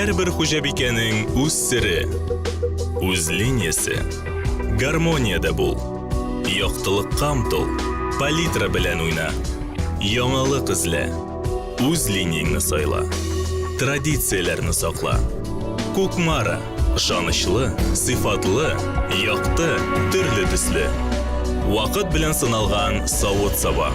Her bir hujabikening o'z siri, o'z liniyasi. Garmoniyada bo'l. Yoqtiliqqa umtil, palitra bilan o'yna. Yangilik izla. O'z liniyangni sayla. Traditsiyalarni saqla. Ko'kmara, ishonchli, sifatli, yoqti, turli tusli. Vaqt bilan sinalgan sovut sava.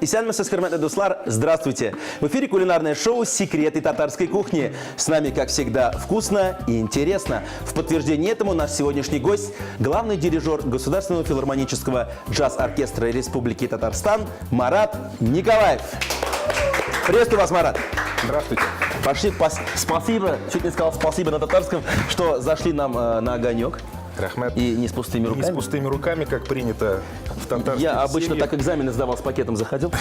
Исәнмесез, хөрмәтле дуслар, здравствуйте! В эфире кулинарное шоу «Секреты татарской кухни». С нами, как всегда, вкусно и интересно. В подтверждение этому наш сегодняшний гость – главный дирижер Государственного филармонического джаз-оркестра Республики Татарстан Марат Николаев. Приветствую вас, Марат! Здравствуйте. Спасибо, чуть не сказал спасибо на татарском, что зашли нам на огонек. Рахмет. И не с пустыми руками. Не с пустыми руками, как принято в татарских Я обычно семьях. так экзамены сдавал, с пакетом заходил.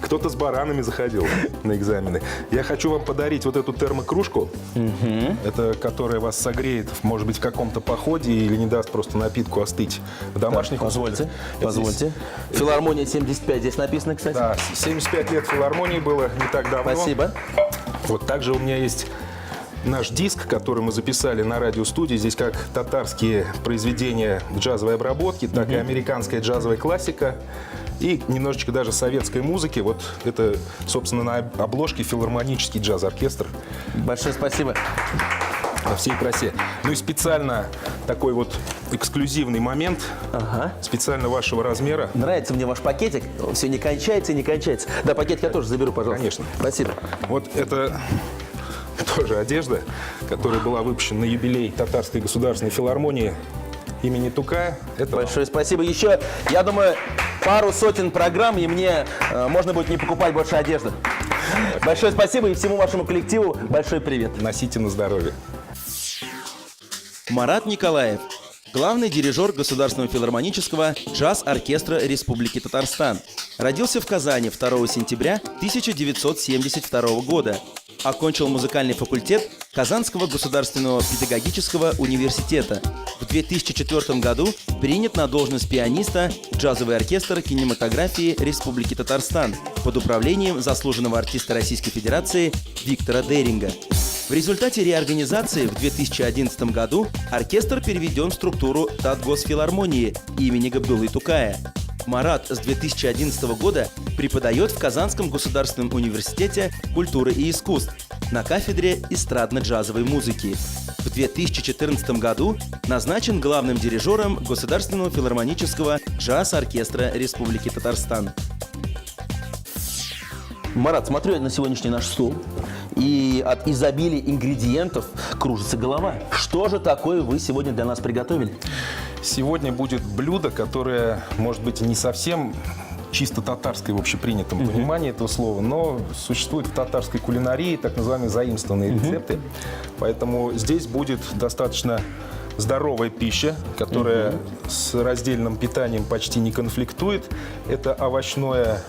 Кто-то с баранами заходил на экзамены. Я хочу вам подарить вот эту термокружку, это которая вас согреет, может быть, в каком-то походе или не даст просто напитку остыть в домашних Позвольте, условиях. позвольте. Филармония 75 здесь написано, кстати. Да, 75 лет филармонии было не так давно. Спасибо. Вот также у меня есть наш диск, который мы записали на радиостудии. Здесь как татарские произведения джазовой обработки, так и американская джазовая классика. И немножечко даже советской музыки. Вот это, собственно, на обложке филармонический джаз-оркестр Большое спасибо. во всей красе. Ну и специально такой вот эксклюзивный момент, специально вашего размера. Нравится мне ваш пакетик. Все не кончается и не кончается. Да, пакетик я тоже заберу, пожалуйста. Конечно. Спасибо. Вот это тоже одежда, которая была выпущена на юбилей Татарской государственной филармонии имени Тукая. Это Большое спасибо. Еще, я думаю, пару сотен программ, и мне можно будет не покупать больше одежды. Большое спасибо и всему вашему коллективу большой привет. носите на здоровье. Марат Николаев, главный дирижер Государственного филармонического джаз-оркестра Республики Татарстан. Родился в Казани 2 сентября 1972 года. Окончил музыкальный факультет Казанского государственного педагогического университета. В 2004 году принят на должность пианиста в джазовый оркестр кинематографии Республики Татарстан под управлением заслуженного артиста Российской Федерации Виктора Деринга. В результате реорганизации в 2011 году оркестр переведен в структуру Татгосфилармонии имени Габдуллы Тукая. Марат с 2011 года преподает в Казанском государственном университете культуры и искусств на кафедре эстрадно-джазовой музыки. В 2014 году назначен главным дирижером Государственного филармонического джаз-оркестра Республики Татарстан. Марат, смотрю я на сегодняшний наш стол, и от изобилия ингредиентов кружится голова. Что же такое вы сегодня для нас приготовили? Сегодня будет блюдо, которое, может быть, не совсем чисто татарское в общепринятом понимании этого слова, но существует в татарской кулинарии так называемые заимствованные рецепты. Поэтому здесь будет достаточно здоровая пища, которая с раздельным питанием почти не конфликтует. Это овощное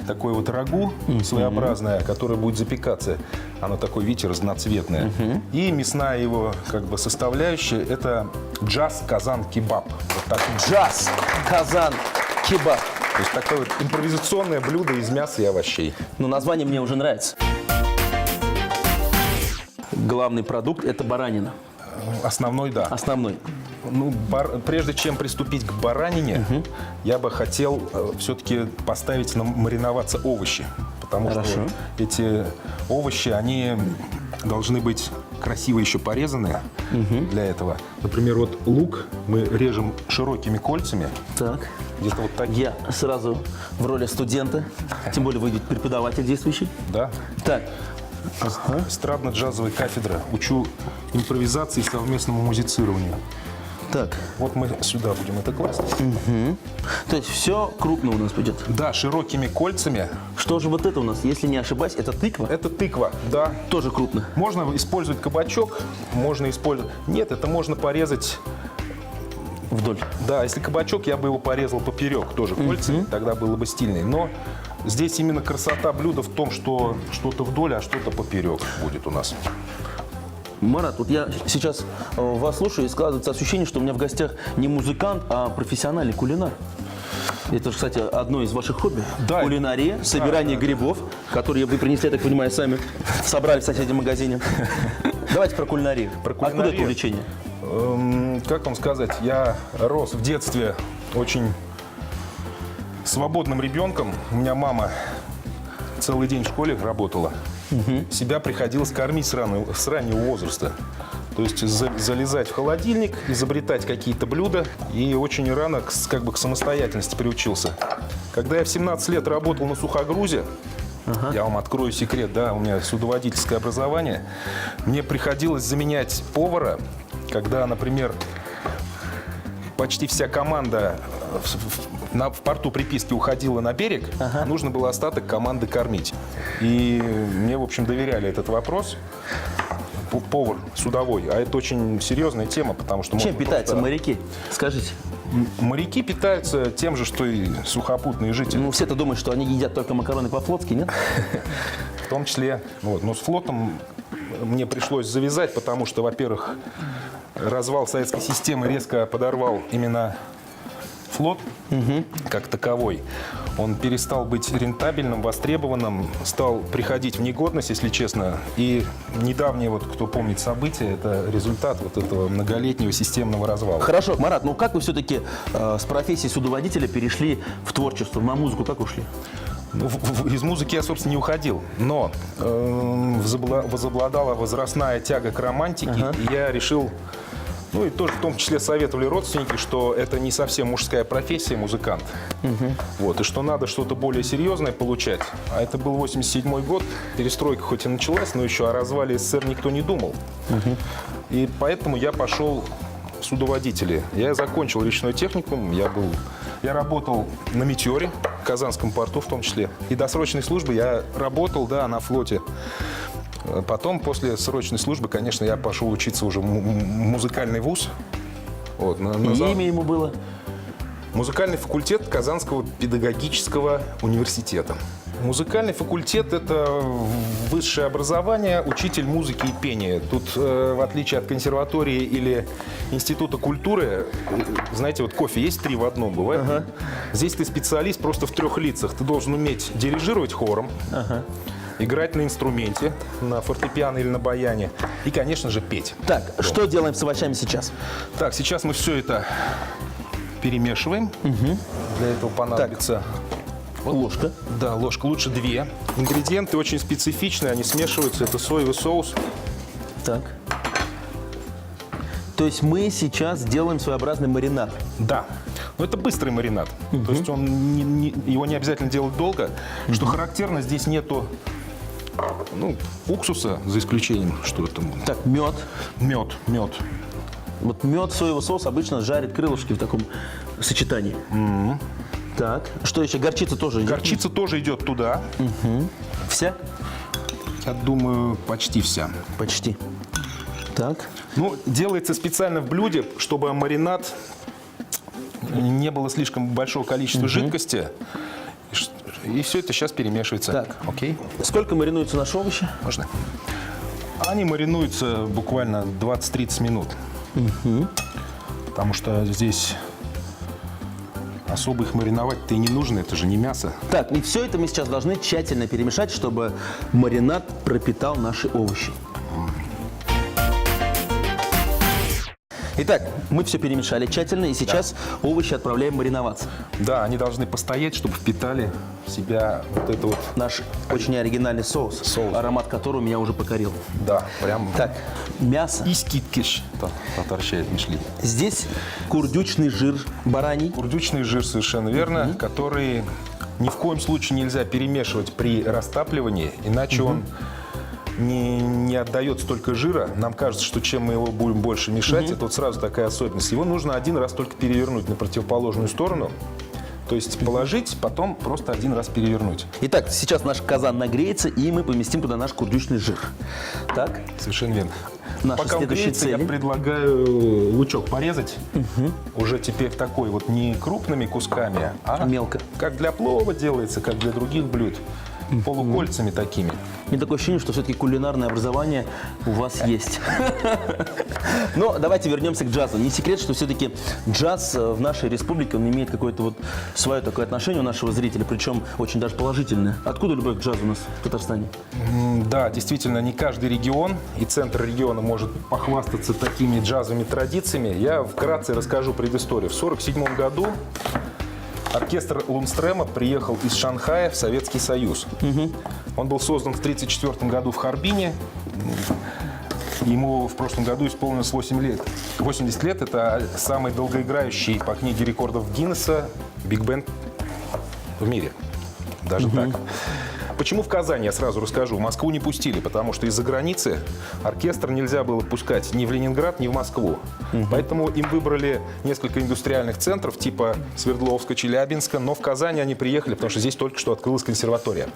такое вот рагу своеобразное, которое будет запекаться. Оно такое, видите, разноцветное. И мясная его как бы составляющая – это джаз-казан-кебаб. Вот так. Джаз-казан-кебаб. То есть такое вот импровизационное блюдо из мяса и овощей. Ну, название мне уже нравится. Главный продукт – это баранина. Основной, да. Основной. Ну, прежде чем приступить к баранине, я бы хотел все-таки поставить мариноваться овощи. Потому что эти овощи, они должны быть красиво еще порезаны для этого. Например, вот лук мы режем широкими кольцами. Так. Где-то вот такие. Я сразу в роли студента, тем более вы ведь преподаватель действующий. Да. Так. Эстрадно-джазовая кафедра. Учу импровизации и совместному музицированию. Так. Вот мы сюда будем это класть. То есть все крупно у нас будет. Да, широкими кольцами. Что же вот это у нас, если не ошибаюсь, это тыква? Это тыква, да. Тоже крупно. Можно использовать кабачок, можно использовать... Нет, это можно порезать... Вдоль. Да, если кабачок, я бы его порезал поперек тоже кольцами, тогда было бы стильнее. Но здесь именно красота блюда в том, что что-то вдоль, а что-то поперек будет у нас. Марат, вот я сейчас вас слушаю, и складывается ощущение, что у меня в гостях не музыкант, а профессиональный кулинар. Это, кстати, одно из ваших хобби. Да. Кулинария, собирание грибов, которые вы принесли, я так понимаю, сами собрали в соседнем магазине. Давайте про кулинарию. Откуда это увлечение? Как вам сказать, я рос в детстве очень свободным ребенком. У меня мама целый день в школе работала. Себя приходилось кормить с раннего возраста. То есть залезать в холодильник, изобретать какие-то блюда. И очень рано как бы к самостоятельности приучился. Когда я в 17 лет работал на сухогрузе, я вам открою секрет, да, у меня судоводительское образование, мне приходилось заменять повара, когда, например, почти вся команда в порту приписки уходила на берег, нужно было остаток команды кормить. И мне, в общем, доверяли этот вопрос. Повар судовой. А это очень серьезная тема, потому что... Чем питаются моряки? Скажите. Моряки питаются тем же, что и сухопутные жители. Ну, все-то думают, что они едят только макароны по-флотски, нет? В том числе. Вот. Но с флотом мне пришлось завязать, потому что, во-первых, развал советской системы резко подорвал именно флот как таковой. Он перестал быть рентабельным, востребованным, стал приходить в негодность, если честно. И недавние, вот, кто помнит события, это результат вот этого многолетнего системного развала. Хорошо, Марат, ну как вы все-таки с профессии судоводителя перешли в творчество, на музыку как ушли? Ну, из музыки я, собственно, не уходил, но возобладала возрастная тяга к романтике, и я решил... Ну и тоже в том числе советовали родственники, что это не совсем мужская профессия, музыкант. Вот, и что надо что-то более серьезное получать. А это был 87-й год, перестройка хоть и началась, но еще о развале СССР никто не думал. И поэтому я пошел в судоводители. Я закончил речной техникум, я работал на «Метеоре», в Казанском порту в том числе. И до срочной службы я работал, да, на флоте. Потом, после срочной службы, конечно, я пошел учиться уже в музыкальный вуз. Вот, И имя ему было? Музыкальный факультет Казанского педагогического университета. Музыкальный факультет – это высшее образование, учитель музыки и пения. Тут, в отличие от консерватории или института культуры, знаете, вот кофе есть 3 в одном, бывает? Здесь ты специалист просто в 3 лицах. Ты должен уметь дирижировать хором, играть на инструменте, на фортепиано или на баяне и, конечно же, петь. Так, что делаем с овощами сейчас? Так, сейчас мы все это перемешиваем. Для этого понадобится... Ложка. Да, ложка, лучше 2. Ингредиенты очень специфичные, они смешиваются. Это соевый соус. Так. То есть мы сейчас делаем своеобразный маринад. Да. Но это быстрый маринад. То есть его не обязательно делать долго. Что характерно, здесь нету уксуса, за исключением, что это. Так, мед. Мед. Вот мед, соевый соус обычно жарит крылышки в таком сочетании. Так, что еще? Горчица тоже идет? Горчица тоже идет туда. Вся? Я думаю, почти вся. Почти. Так. Ну, делается специально в блюде, чтобы маринад не было слишком большого количества жидкости. И все это сейчас перемешивается. Так. Окей? Сколько маринуются наши овощи? Можно. Они маринуются буквально 20-30 минут. Потому что здесь особо их мариновать-то и не нужно, это же не мясо. Так, и все это мы сейчас должны тщательно перемешать, чтобы маринад пропитал наши овощи. Итак, мы все перемешали тщательно, и сейчас овощи отправляем мариноваться. Да, они должны постоять, чтобы впитали в себя вот это вот. Наш очень оригинальный соус, аромат которого меня уже покорил. Да, прям. Так, мясо. Искиткиш, татарщает Мишли. Здесь курдючный жир бараний. Курдючный жир, совершенно верно, который ни в коем случае нельзя перемешивать при растапливании, иначе он не отдает столько жира. Нам кажется, что чем мы его будем больше мешать, это вот сразу такая особенность. Его нужно один раз только перевернуть на противоположную сторону. То есть положить, потом просто один раз перевернуть. Итак, сейчас наш казан нагреется, и мы поместим туда наш курдючный жир. Так. Совершенно верно. Наша Пока он следующая греется, цель. я предлагаю лучок порезать. Уже теперь такой вот не крупными кусками, а мелко. Как для плова делается, как для других блюд. полукольцами такими. Мне такое ощущение, что все-таки кулинарное образование у вас есть. Но давайте вернемся к джазу. Не секрет, что все-таки джаз в нашей республике, он имеет какое-то вот свое такое отношение у нашего зрителя, причем очень даже положительное. Откуда любовь к джазу у нас в Татарстане? Да, действительно, не каждый регион и центр региона может похвастаться такими джазовыми традициями. Я вкратце расскажу предысторию. В 1947 году оркестр Лундстрема приехал из Шанхая в Советский Союз. Он был создан в 1934 году в Харбине. Ему в прошлом году исполнилось 8 лет. 80 лет – это самый долгоиграющий по книге рекордов Гиннесса биг-бенд в мире. Даже так. Почему в Казани, я сразу расскажу. В Москву не пустили, потому что из-за границы оркестр нельзя было пускать ни в Ленинград, ни в Москву. Поэтому им выбрали несколько индустриальных центров, типа Свердловска, Челябинска, но в Казани они приехали, потому что здесь только что открылась консерватория.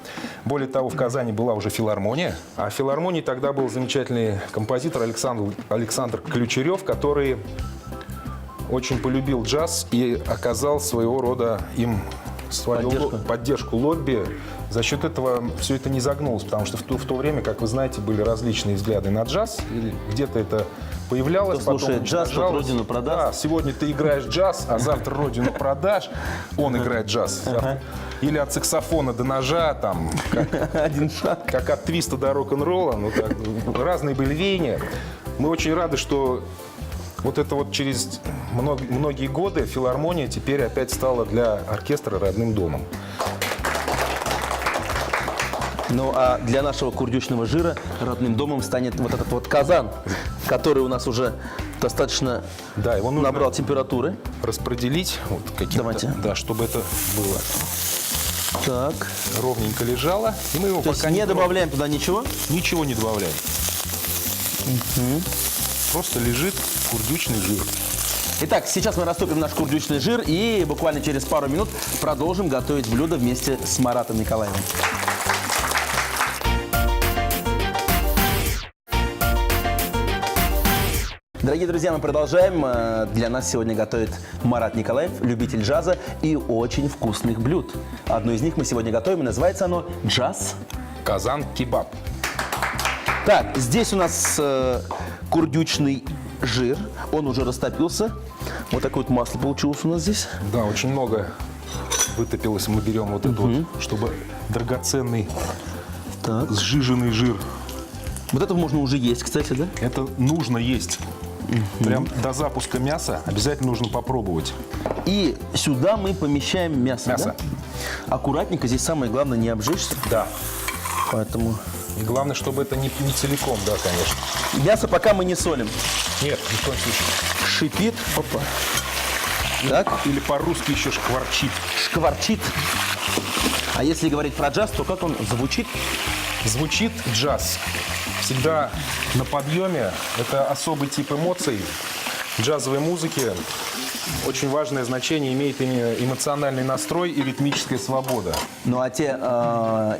Более того, в Казани была уже филармония, а в филармонии тогда был замечательный композитор Александр Ключерев, который очень полюбил джаз и оказал своего рода им свою поддержку лобби. За счет этого все это не загнулось, потому что в то время, как вы знаете, были различные взгляды на джаз. И где-то это появлялось, кто слушает джаз, тот родину продаст. Да, сегодня ты играешь джаз, а завтра родину продашь. Он играет джаз. Или от саксофона до ножа, там, Один шаг. как от твиста до рок-н-ролла. Ну, так, разные были веяния. Мы очень рады, что вот это вот через многие годы филармония теперь опять стала для оркестра родным домом. Ну а для нашего курдючного жира родным домом станет вот этот вот казан, который у нас уже достаточно его нужно набрал температуры. распределить вот каким-то, Давайте. да, чтобы это было Так. ровненько лежало. И мы его То есть пока не добавляем туда ничего? ничего не добавляем. Просто лежит курдючный жир. Итак, сейчас мы растопим наш курдючный жир и буквально через пару минут продолжим готовить блюдо вместе с Маратом Николаевым. Дорогие друзья, мы продолжаем. Для нас сегодня готовит Марат Николаев, любитель джаза и очень вкусных блюд. Одно из них мы сегодня готовим, и называется оно джаз. Казан-кебаб. Так, здесь у нас курдючный жир, он уже растопился. Вот такое вот масло получилось у нас здесь. Да, очень много вытопилось. Мы берем вот это вот, чтобы драгоценный Так. сжиженный жир. Вот это можно уже есть, кстати, да? Это нужно есть. Прям до запуска мяса обязательно нужно попробовать. И сюда мы помещаем мясо. Мясо. Да? Аккуратненько, здесь самое главное не обжечься. Да. Поэтому И главное, чтобы это не целиком, да, конечно. мясо пока мы не солим. Нет, ни в коем случае. Шипит. Опа. Так, Или по-русски еще шкварчит. шкварчит. А если говорить про джаз, то как он звучит? Звучит джаз. Всегда на подъеме. Это особый тип эмоций. Джазовой музыки очень важное значение имеет эмоциональный настрой и ритмическая свобода. Ну а те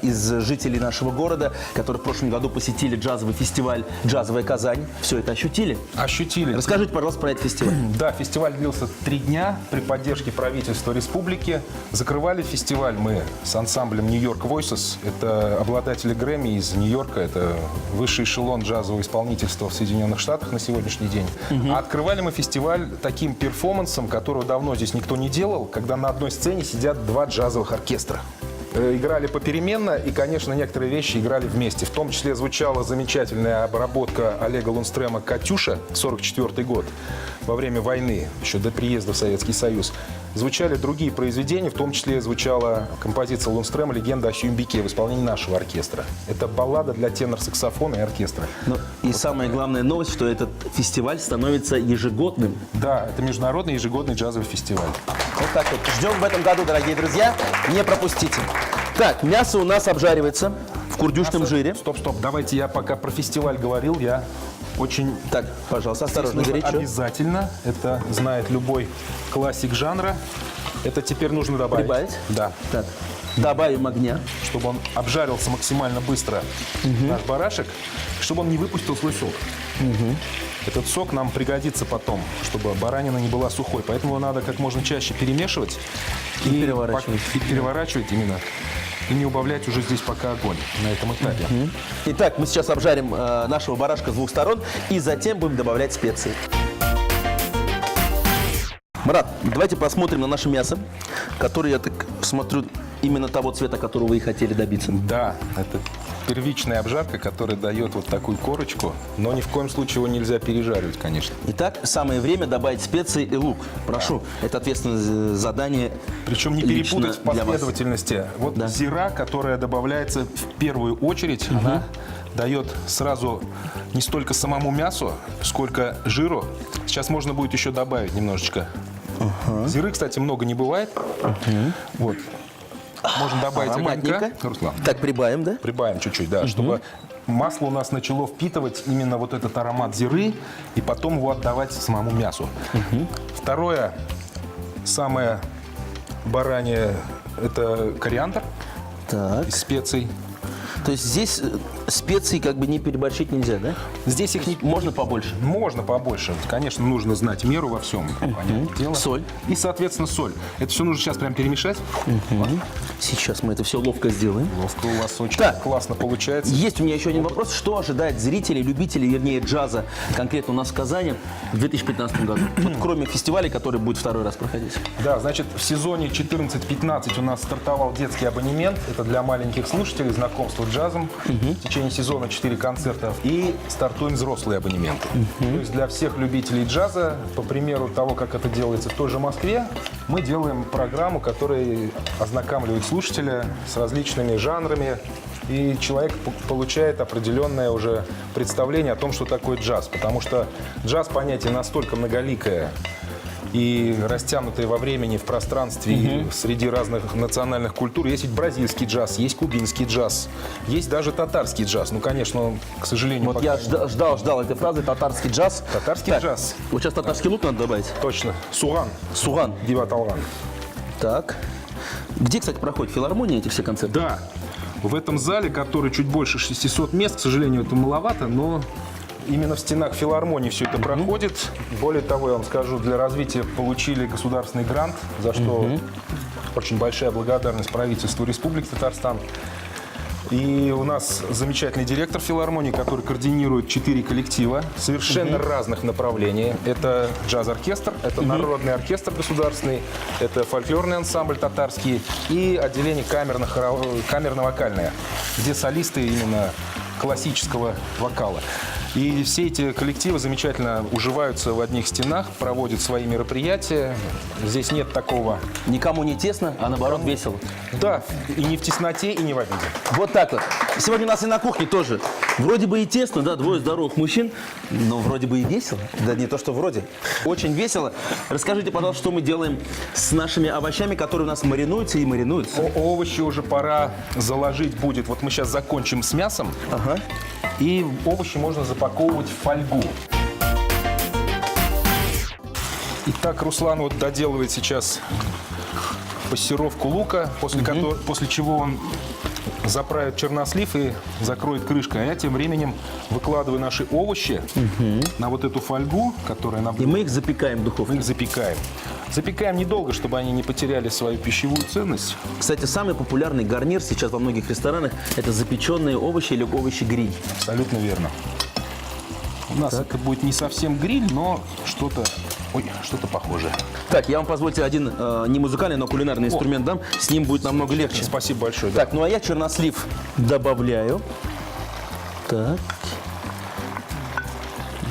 из жителей нашего города, которые в прошлом году посетили джазовый фестиваль «Джазовая Казань», все это ощутили? Ощутили. Расскажите, пожалуйста, про этот фестиваль. Да, фестиваль длился 3 дня при поддержке правительства республики. Закрывали фестиваль мы с ансамблем New York Voices. Это обладатели Грэмми из Нью-Йорка. Это высший эшелон джазового исполнительства в Соединенных Штатах на сегодняшний день. А открывали мы фестиваль таким перформансом, которого давно здесь никто не делал, когда на одной сцене сидят 2 джазовых оркестра. Играли попеременно и, конечно, некоторые вещи играли вместе. В том числе звучала замечательная обработка Олега Лундстрема «Катюша», 1944 год, во время войны, еще до приезда в Советский Союз. Звучали другие произведения, в том числе звучала композиция Лундстрема «Легенда о Сюмбике» в исполнении нашего оркестра. Это баллада для тенор-саксофона и оркестра. Ну, и самая главная новость, что этот фестиваль становится ежегодным. Да, это международный ежегодный джазовый фестиваль. Вот так вот. Ждем в этом году, дорогие друзья. Не пропустите. Так, мясо у нас обжаривается в курдючном жире. Стоп. Давайте я пока про фестиваль говорил, я очень... Так, пожалуйста, осторожно, Здесь нужно горячо. обязательно, это знает любой классик жанра, это теперь нужно добавить. Прибавить? Да, Так, добавим огня. чтобы он обжарился максимально быстро, наш барашек, чтобы он не выпустил свой сок. Этот сок нам пригодится потом, чтобы баранина не была сухой, поэтому его надо как можно чаще перемешивать И переворачивать. И переворачивать именно. и не убавлять уже здесь пока огонь на этом этапе. Итак, мы сейчас обжарим нашего барашка с двух сторон и затем будем добавлять специи. Марат, давайте посмотрим на наше мясо, которое, я так смотрю, именно того цвета, которого вы и хотели добиться. Да, это первичная обжарка, которая дает вот такую корочку, но ни в коем случае его нельзя пережаривать, конечно. Итак, самое время добавить специи и лук. Прошу, это ответственное задание. Причем не лично перепутать в для вас. последовательности. Вот Да. зира, которая добавляется в первую очередь, она дает сразу не столько самому мясу, сколько жиру. Сейчас можно будет еще добавить немножечко. Зиры, кстати, много не бывает. Вот. Можно добавить Ароматненько. огонька. Руслан, Так, прибавим, да? прибавим чуть-чуть, да, чтобы масло у нас начало впитывать именно вот этот аромат зиры и потом его отдавать самому мясу. Второе, самое баранье, это кориандр Так. из специй. То есть здесь специй как бы не переборщить нельзя, да? Здесь их не Можно побольше. можно побольше. Конечно, нужно знать меру во всем. Понятное дело. Соль. И, соответственно, соль. Это все нужно сейчас прям перемешать. Сейчас мы это все ловко сделаем. Ловко у вас очень Так. классно получается. Есть у меня еще один вопрос. Что ожидает зрителей, любителей, вернее, джаза, конкретно у нас в Казани в 2015 году? Вот кроме фестиваля, который будет второй раз проходить. Да, значит, в сезоне 14-15 у нас стартовал детский абонемент. Это для маленьких слушателей, знакомство с джазом. В течение сезона 4 концерта. И стартуем взрослые абонементы. То есть для всех любителей джаза, по примеру того, как это делается в той же Москве, мы делаем программу, которая ознакомливает слушателя с различными жанрами. И человек получает определенное уже представление о том, что такое джаз. Потому что джаз понятие настолько многоликое и растянутые во времени, в пространстве, и среди разных национальных культур. Есть ведь бразильский джаз, есть кубинский джаз, есть даже татарский джаз. Ну, конечно, он, к сожалению, Вот пока я не- ждал этой фразы «татарский джаз». Татарский Так, джаз. Вот сейчас татарский лук надо добавить. Точно. Суган. Суган. Диваталган. Так. Где, кстати, проходит филармония эти все концерты? Да, в этом зале, который чуть больше 600 мест, к сожалению, это маловато, но именно в стенах филармонии все это проходит. Более того, я вам скажу, для развития получили государственный грант, за что очень большая благодарность правительству Республики Татарстан. И у нас замечательный директор филармонии, который координирует 4 коллектива совершенно разных направлений. Это джаз-оркестр, это народный оркестр государственный, это фольклорный ансамбль татарский и отделение камерно-вокальное, где солисты именно классического вокала. И все эти коллективы замечательно уживаются в одних стенах, проводят свои мероприятия. Здесь нет такого. Никому не тесно, а наоборот весело. Да, и не в тесноте, и не в обиде. Вот так вот. Сегодня у нас и на кухне тоже. Вроде бы и тесно, да, двое здоровых мужчин, но вроде бы и весело. Да не то, что вроде. Очень весело. Расскажите, пожалуйста, что мы делаем с нашими овощами, которые у нас маринуются и маринуются. Овощи уже пора заложить будет. Вот мы сейчас закончим с мясом. Ага. И овощи можно запаковывать в фольгу. Итак, Руслан вот доделывает сейчас пассеровку лука, после чего он заправит чернослив и закроет крышкой. А я тем временем выкладываю наши овощи на вот эту фольгу, которая на И мы их запекаем в духовке. мы их запекаем. Запекаем недолго, чтобы они не потеряли свою пищевую ценность. Кстати, самый популярный гарнир сейчас во многих ресторанах – это запеченные овощи или овощи-гриль. Абсолютно верно. У нас это будет не совсем гриль, но что-то похожее. Так, я вам, позвольте, один не музыкальный, но кулинарный инструмент дам. С ним будет намного легче. Спасибо большое. Да. Так, ну а я чернослив добавляю. Так.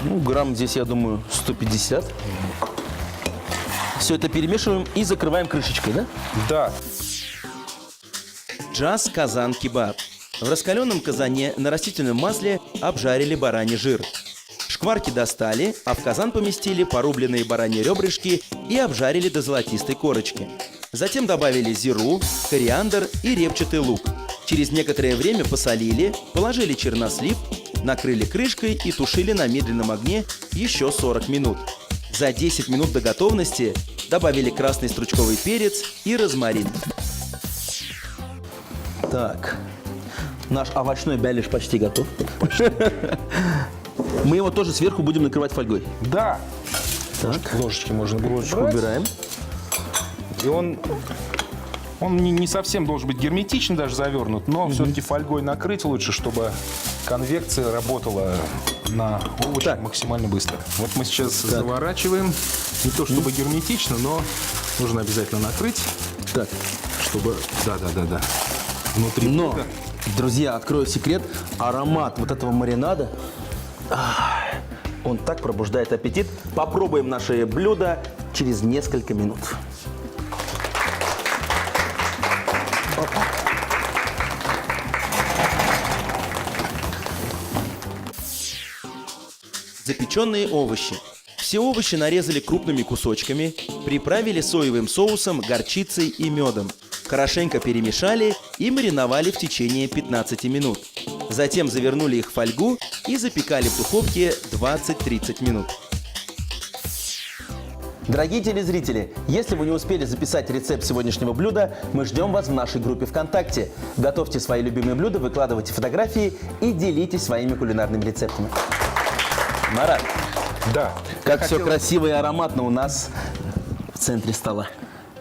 Ну, грамм здесь, я думаю, 150. Все это перемешиваем и закрываем крышечкой, да? Да. Джаз Казан Кебаб. В раскаленном казане на растительном масле обжарили бараний жир. Шкварки достали, а в казан поместили порубленные бараньи ребрышки и обжарили до золотистой корочки. Затем добавили зиру, кориандр и репчатый лук. Через некоторое время посолили, положили чернослив, накрыли крышкой и тушили на медленном огне еще 40 минут. За 10 минут до готовности добавили красный стручковый перец и розмарин. Так, наш овощной бялиш почти готов. Мы его тоже сверху будем накрывать фольгой. Да. Так, Ложечки можно брать. убираем. И он Он не совсем должен быть герметично даже завернут, но все-таки фольгой накрыть лучше, чтобы конвекция работала на овощи максимально быстро. Вот мы сейчас заворачиваем. Не то чтобы герметично, но нужно обязательно накрыть. Так. Чтобы... Да. Внутри Но, блюда. друзья, открою секрет. Аромат вот этого маринада, он так пробуждает аппетит. Попробуем наше блюдо через несколько минут. Опа. Запеченные овощи. Все овощи нарезали крупными кусочками, приправили соевым соусом, горчицей и медом. Хорошенько перемешали и мариновали в течение 15 минут. Затем завернули их в фольгу и запекали в духовке 20-30 минут. Дорогие телезрители, если вы не успели записать рецепт сегодняшнего блюда, мы ждем вас в нашей группе ВКонтакте. Готовьте свои любимые блюда, выкладывайте фотографии и делитесь своими кулинарными рецептами. Марат, Да. как все красиво и ароматно у нас в центре стола.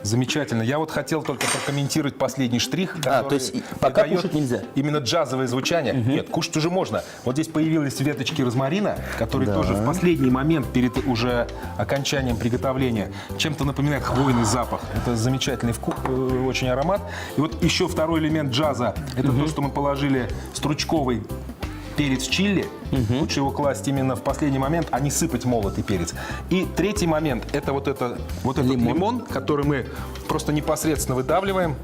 Замечательно. Я вот хотел только прокомментировать последний штрих. то есть пока придает кушать нельзя? Именно джазовое звучание. Нет, кушать уже можно. Вот здесь появились веточки розмарина, которые тоже в последний момент перед уже окончанием приготовления чем-то напоминает хвойный запах. Это замечательный вкус, очень аромат. И вот еще второй элемент джаза. Это то, что мы положили стручковый перец чили. Лучше его класть именно в последний момент, а не сыпать молотый перец. И третий момент – это вот этот лимон, который мы просто непосредственно выдавливаем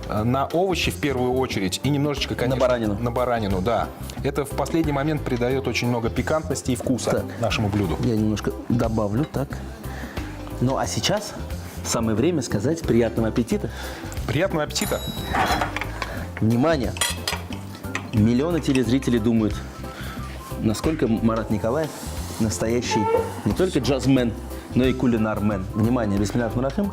на овощи в первую очередь и немножечко, конечно, на баранину, да. Это в последний момент придает очень много пикантности и вкуса нашему блюду. Я немножко добавлю, так. Ну а сейчас самое время сказать приятного аппетита. Приятного аппетита! Внимание! Миллионы телезрителей думают, насколько Марат Николаев настоящий не только джазмен, но и кулинармен. Внимание, бисмилляхир-рахман-рахим.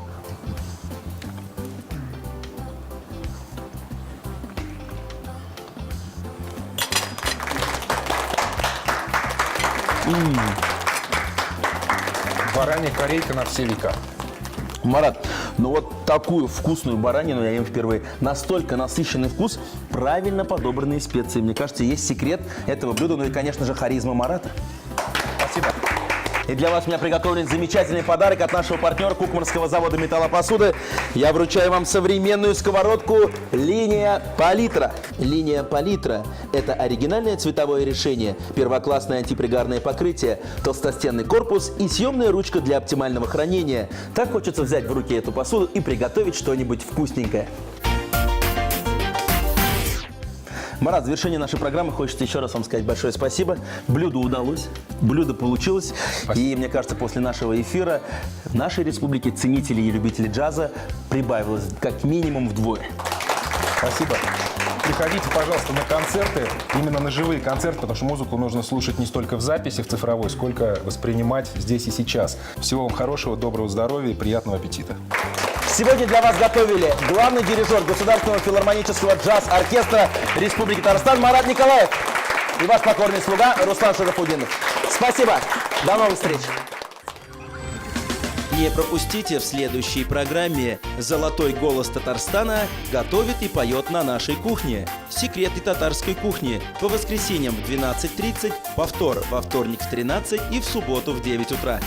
Баранья корейка на все века. Марат, ну вот такую вкусную баранину я ем впервые. Настолько насыщенный вкус, правильно подобранные специи. Мне кажется, есть секрет этого блюда, ну и, конечно же, харизма Марата. Спасибо. И для вас у меня приготовлен замечательный подарок от нашего партнера Кукмарского завода металлопосуды. Я вручаю вам современную сковородку «Линия Палитра». «Линия Палитра» – это оригинальное цветовое решение, первоклассное антипригарное покрытие, толстостенный корпус и съемная ручка для оптимального хранения. Так хочется взять в руки эту посуду и приготовить что-нибудь вкусненькое. Марат, в завершении нашей программы хочется еще раз вам сказать большое спасибо. Блюдо удалось, блюдо получилось. Спасибо. И мне кажется, после нашего эфира в нашей республике ценителей и любителей джаза прибавилось как минимум вдвое. Спасибо. Приходите, пожалуйста, на концерты, именно на живые концерты, потому что музыку нужно слушать не столько в записи, в цифровой, сколько воспринимать здесь и сейчас. Всего вам хорошего, доброго здоровья и приятного аппетита. Сегодня для вас готовили главный дирижер Государственного филармонического джаз-оркестра Республики Татарстан Марат Николаев и ваш покорный слуга Руслан Шарафутдинов. Спасибо. До новых встреч. Не пропустите в следующей программе «Золотой голос Татарстана» готовит и поет на нашей кухне. Секреты татарской кухни по воскресеньям в 12:30, повтор во вторник в 13 и в субботу в 9 утра.